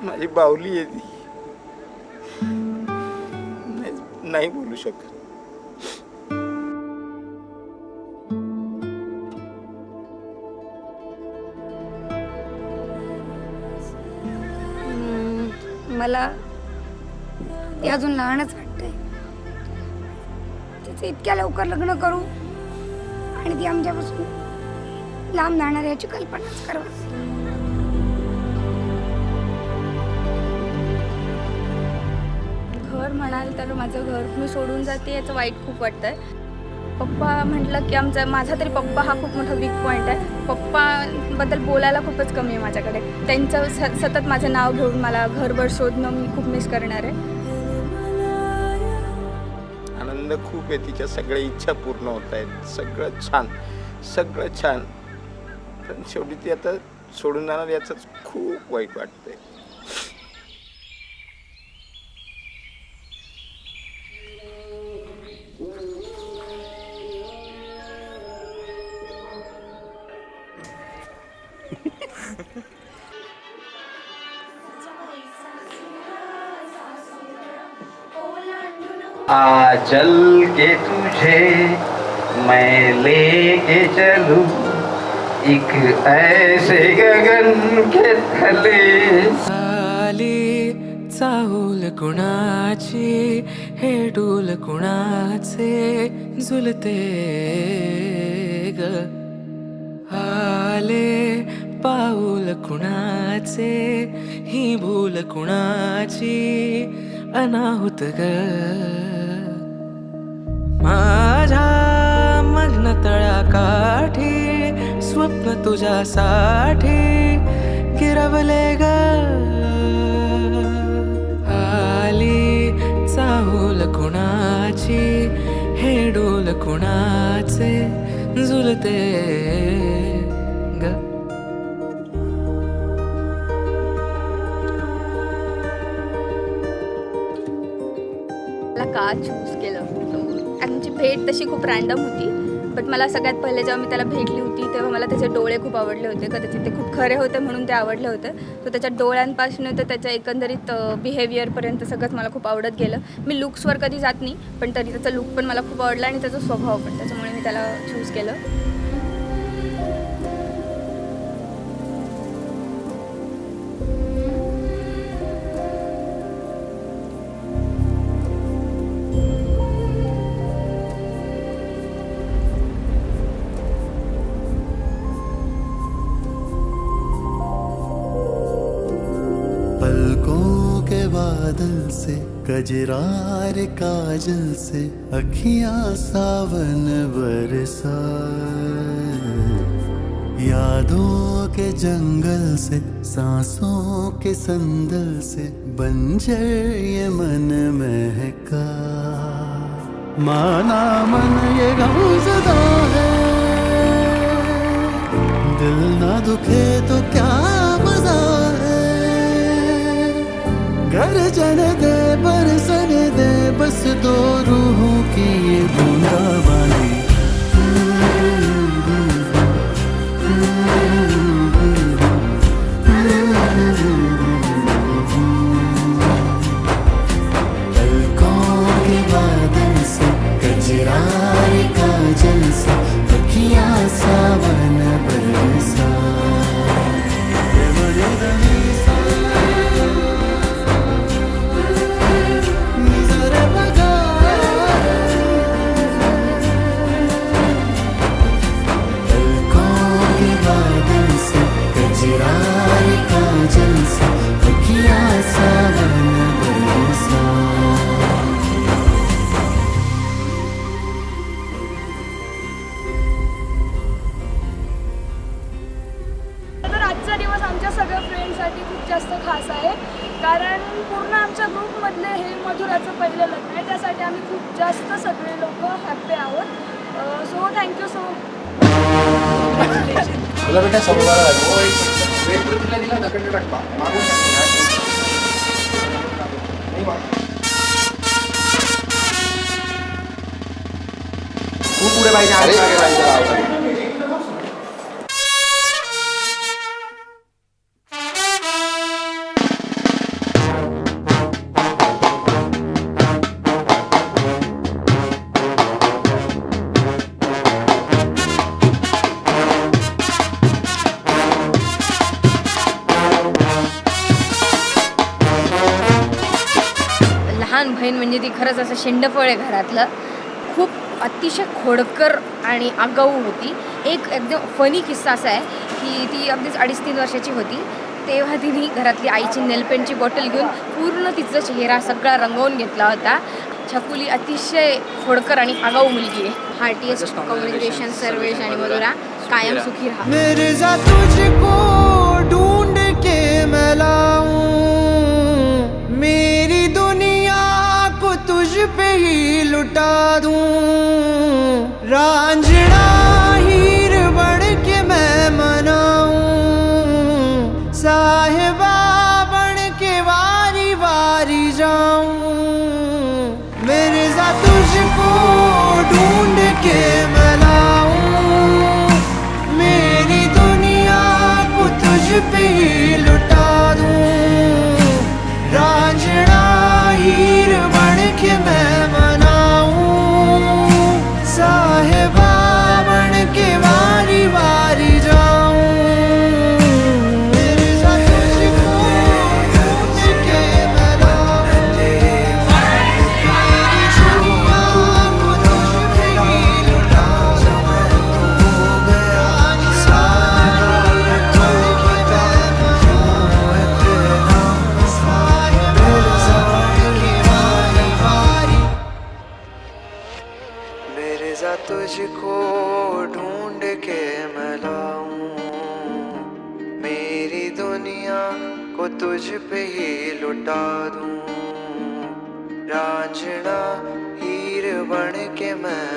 माझी बावली आहे ती. नाही बोलू शकत. मला ती अजून लहानच वाटतंय. तिचं इतक्या लवकर लग्न करू आणि ती आमच्यापासून लांब जाणार याची कल्पनाच करत. घर म्हणाल तर माझं घर मी सोडून जाते याचं वाईट खूप वाटतंय. पप्पा म्हटलं की माझा तरी पप्पा हा खूप मोठा वीक पॉईंट आहे. पप्पाबद्दल बोलायला खूपच कमी आहे माझ्याकडे. त्यांचं सतत माझं नाव घेऊन मला घरभर शोधणं मी खूप मिस करणार आहे. आनंद खूप आहे, तिच्या सगळ्या इच्छा पूर्ण होत आहेत. सगळं छान, सगळं छान, पण शेवटी ती आता सोडून जाणार याचंच खूप वाईट वाटतंय. आ चल के तुझे मैं लेके चलूं एक ऐसे गगन के तले. आली चाहूल कुणाची हे डोल कुणाचे झुलते ग. आले पाऊल कुणाचे ही भूल कुणाची अनाहुत ग. माझ्या मग्न तळाकाठी स्वप्न तुझ्यासाठी गिरवले ग. आली चाहूल कुणाची हे डोल कुणाचे झुलते ग. मला का चूज केलं. आमची भेट तशी खूप रॅन्डम होती, बट मला सगळ्यात पहिले जेव्हा मी त्याला भेटली होती तेव्हा मला त्याचे डोळे खूप आवडले होते. कदाचित ते खूप खरे होते म्हणून ते आवडले होते. तो त्याच्या डोळ्यांपासून तर त्याच्या एकंदरीत बिहेवियरपर्यंत सगळंच मला खूप आवडत गेलं. मी लुक्सवर कधी जात नाही, पण तरी त्याचा लुक पण मला खूप आवडला आणि त्याचा स्वभाव पण, त्याच्यामुळे मी त्याला चूज केलं. पलकों के बादल से कजरार काजल से अखियां सावन बरसा. यादों के जंगल से सांसों के संदल से बंजर ये मन महका. माना मन ये गमज़दा है, दिल ना दुखे तो क्या मजा है. गर्जन दे बरसन दे बस दो रूहों की ये बूंदाबांदी. पलकों के बादल से कजरार काजल से अखियां सावन बरसा. खास आहे, कारण पूर्ण आमच्या ग्रुपमधले हे मधुराचं पहिलं लग्न आहे. त्यासाठी आम्ही खूप जास्त सगळे लोक हॅपी आहोत. सो थँक्यू सो तुला बेटा समोर दिला दगड टाकता मागून तू पुढे पाहिजे. बहीण म्हणजे ती खरंच असं शेंडफळ आहे घरातलं. खूप अतिशय खोडकर आणि आगाऊ होती. एक एकदम फनी किस्सा असा आहे की ती अगदीच 2.5-3 वर्षाची होती. तेव्हा तिने घरातली आईची नेलपेंटची बॉटल घेऊन पूर्ण तिचा चेहरा सगळा रंगवून घेतला होता. छकुली अतिशय खोडकर आणि आगाऊ मुलगी आहे. हार्टिएस्ट कॉंग्रॅच्युलेशन सर्वेश आणि मधुरा. कायम सुखी राहा. मिर्जा तुझको ढूंढ के मैं लाऊं, मेरी दुनिया को तुझ पे ही लुटा दूं, रांझना हीर बन के मैं मनाऊं, साहिबा बन के वारी वारी जाऊं, मिर्जा तुझको ढूंढ के मैं लाऊं, मेरी दुनिया को तुझ पे ही लुटा दूं, रांझना हीर बन के मैं मनाऊं, साहिबा बन के वारी वारी जाऊं, मिर्जा तुझको ढूंढ के मैं लाऊं, मेरी दुनिया को तुझ पे ही लुटा दूं, मिर्जा तुझको ढूंढ के मैं लाऊं, मेरी दुनिया को तुझ पे ही लुटा दूं, रांझना हीर बन के मैं